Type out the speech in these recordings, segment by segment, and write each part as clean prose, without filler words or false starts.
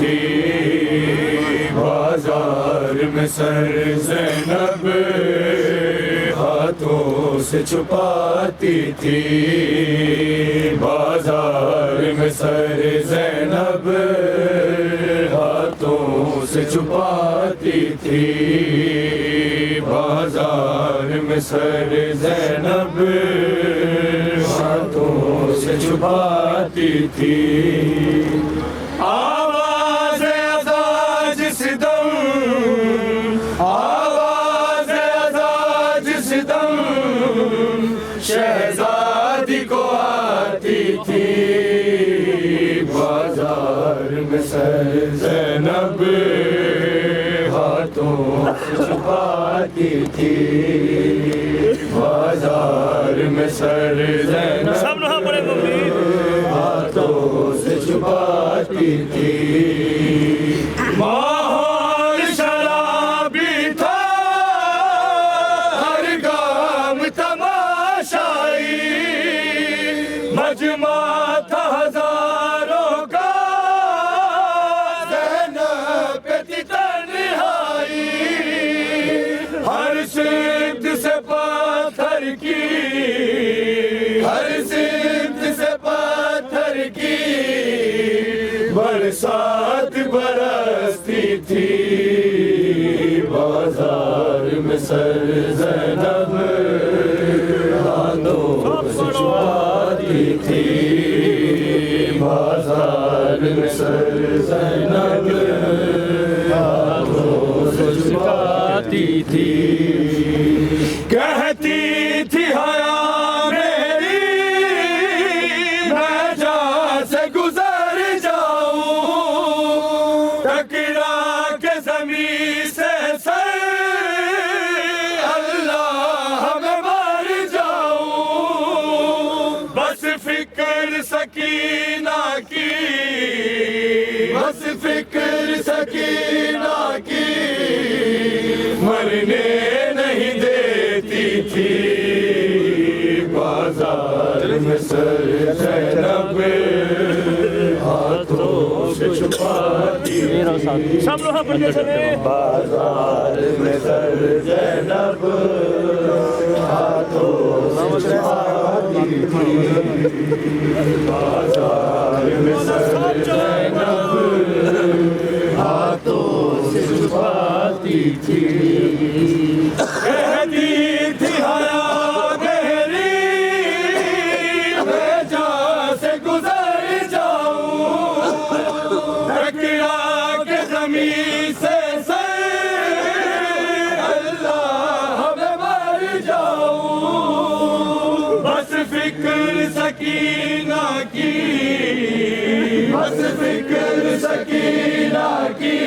थी, बाजार में सर ज़ैनब हाथों से छुपाती थी, बाजार में सर ज़ैनब हाथों से छुपाती थी, बाजार में सर ज़ैनब हाथों से छुपाती थी। आवाज़ अज़ा जिस दम, आवाज़ अज़ा जिस दम शहज़ादी को आती थी, बाजार में सर ज़ैनब हाथों से छुपाती थी, बाजार में सर ज़ैनब हाथों से छुपाती थी। माहौल शराबी था, हर गाम तमाशाई, मजमा था हजारों का, ज़ैनब पे थी तन्हाई, हर सिद्ध से पाथर की, हर सिद्ध से पाथर की बरसात बरसती थी, बाजार में सर ज़ैनब हाथों से छुपाती थी, बाजार में सर ज़ैनब हाथों से छुपाती थी। कहती थी हया मेरी मैं जहाँ से गुजर जाऊं, टकरा के ज़मीन से सर अल्लाह मैं मर जाऊं, बस फिक्र सकीना की, बस फिक्र सकीना की मरने नहीं देती थी, बाजार में सर ज़ैनब हाथों से छुपाती थी, बाजार में सर ज़ैनब हाथों से छुपाती थी, बाजार में सर ज़ैनब हाथों से छुपाती थी। कहती थी हया मेरी मैं जहाँ से गुजर जाऊं, टकरा के ज़मीन से सर अल्लाह मैं मर जाऊं, बस फिक्र सकीना की, बस फिक्र सकीना की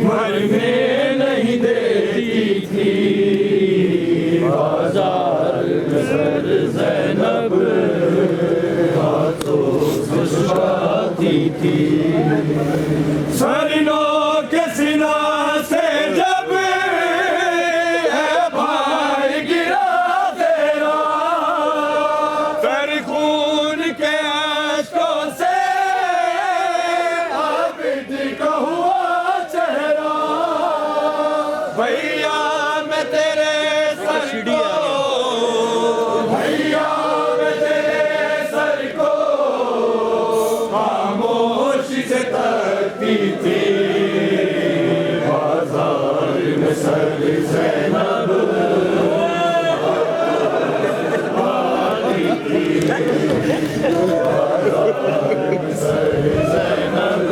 मरने नहीं देती थी, बाजार में सर ज़ैनब हाथों से छुपाती थी। सरनो के सिना से जब है भाई गिरा तेरा, फिर खून के आंसुओं से आबिद का हुआ चेहरा, भैया मैं तेरे सर को, भैया मैं तेरे सर को खामोशी से तकती थी, बाजार में सर ज़ैनब आती थी, बाजार में सर ज़ैनब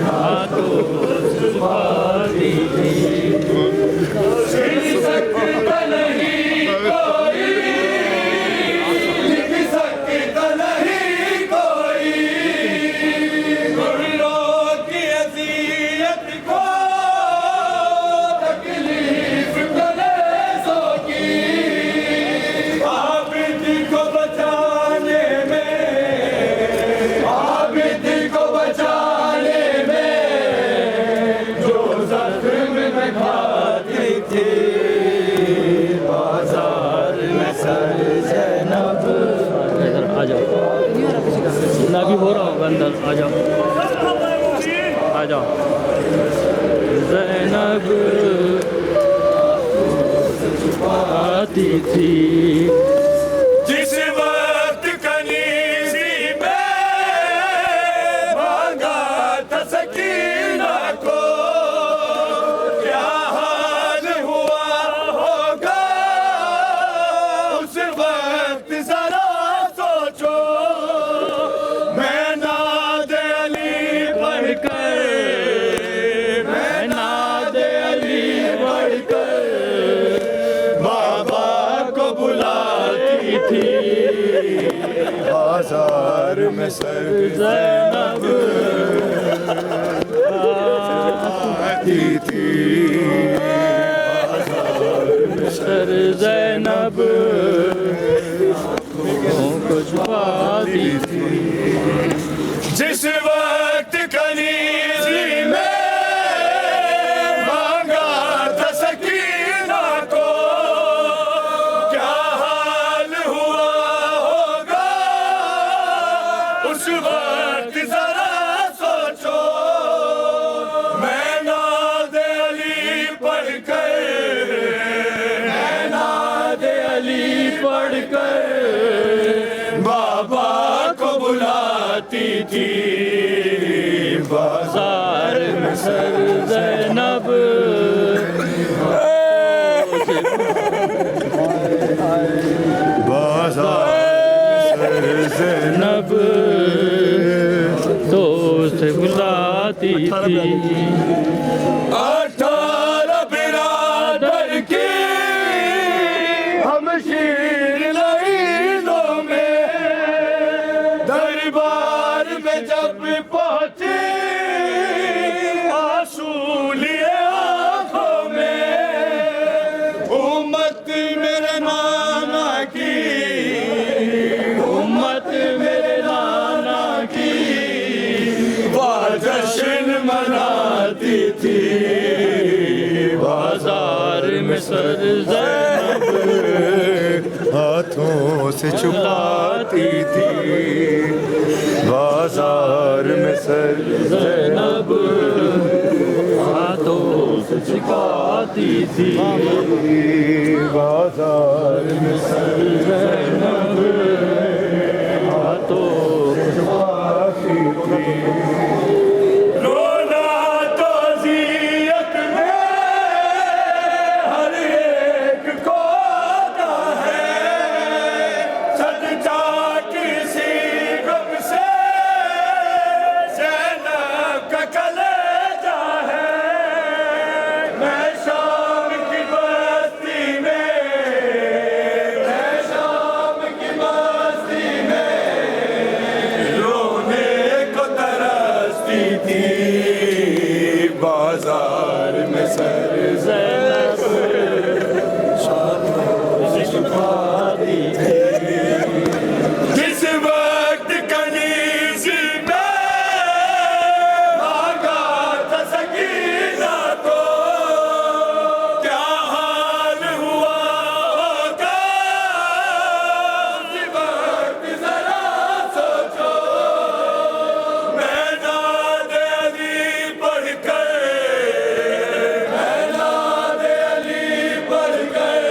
हाथों से छुपाती थी। लिख सकता नहीं कोई, लिख सकता नहीं कोई, गुर्रों की अज़ियत को तकलीफ कलेज़ों की, आबिद को बचाने में आ जाओ। ज़ैनब छुपाती थी जिस वक्त कनीज़ी में मांगा था सकीना को, क्या हाल हुआ होगा उस वक्त जरा सोचो। मैं नाद अली पढ़कर, मैं नाद अली पढ़कर बाबा को बुलाती थी। बाजार में सर ज़ैनब आती थी, बाजार में सर ज़ैनब को छुपाती थी। जिस वक्त कनीज़ी में मांगा था सकीना को, क्या हाल हुआ होगा उस वक्त जरा सोचो। मैं नाद अली पढ़कर, मैं नाद अली पढ़कर बाबा को बुलाती थी। बाजार में सर ज़ैनब बाजार ज़ैनब तो से बुलाती थी। 18 बिरादर की हम शीर लाइनों में दरबार में जब पहुंचे, आंसू लिए आंखों में। उम्मत मेरे नाना की, उम्मत मेरे नाना की जश्न मनाती थी। बाजार में सर ज़ैनब हाथों से छुपाती थी। बाजार में सर ज़ैनब हाथों से छुपाती थी। बाजार में सर ज़ैनब हाथों से छुपाती थी। रोना तो ज़ियत में हर एक को आता है, सजदा किसी गम से ज़ैनब का कलेजा है। मैं शाम की बस्ती में, मैं शाम की बस्ती में रोने को तरसती थी। बाजार में सर ज़ैनब छुपाती थी। जिस वक्त कनीज़ी में मांगा था सकीना को, क्या हाल हुआ होगा उस वक्त जरा सोचो। मैं नाद अली पढ़कर, मैं नाद अली पढ़कर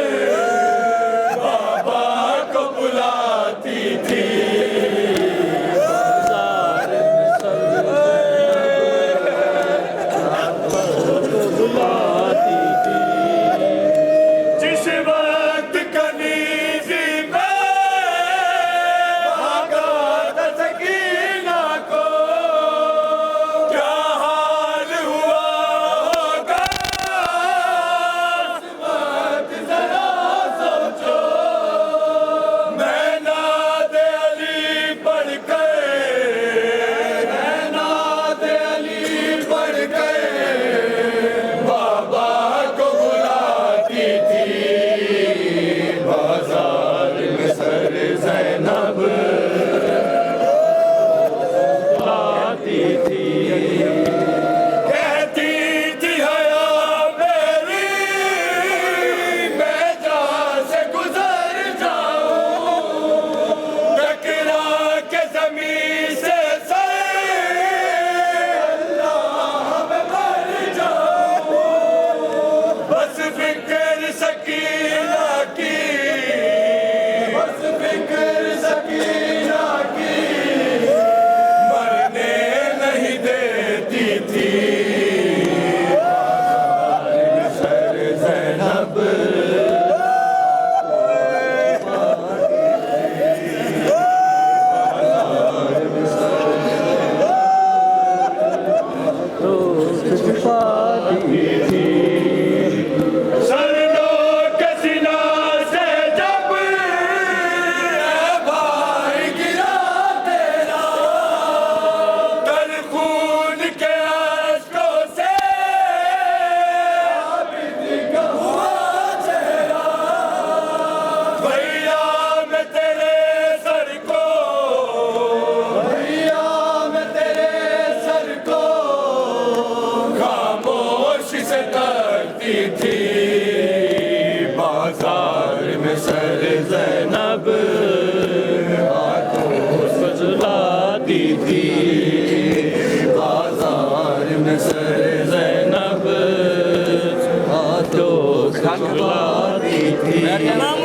बाबा को बुलाती थी। बाजार में सर बुलाती थी। जिस वक्त कनीज़ी में मांगा था सकीना को, क्या हाल हुआ होगा उस वक्त जरा सोचो। मैं नाद अली पढ़कर, मैं नाद अली पढ़कर बाबा को बुलाती थी। बाजार में सर ज़ैनब बुलाती थी। कहती थी हया मेरी, मैं जहाँ से गुजर जाऊं, टकरा के ज़मीन से सर अल्लाह थी सर ज़ैनब तो छुपाती थी सरनो के सीना से जब भाई गिरा तेरा तर खून के अश्कों से आबिद हुआ चेहरा भैया मैं तेरे सर को भैया मैं तेरे सर को खामोशी से करती थी बाजार में सर ज़ैनब हाथों से झुलाती थी बाजार में सर ज़ैनब हाथों से झुलाती थी इमाम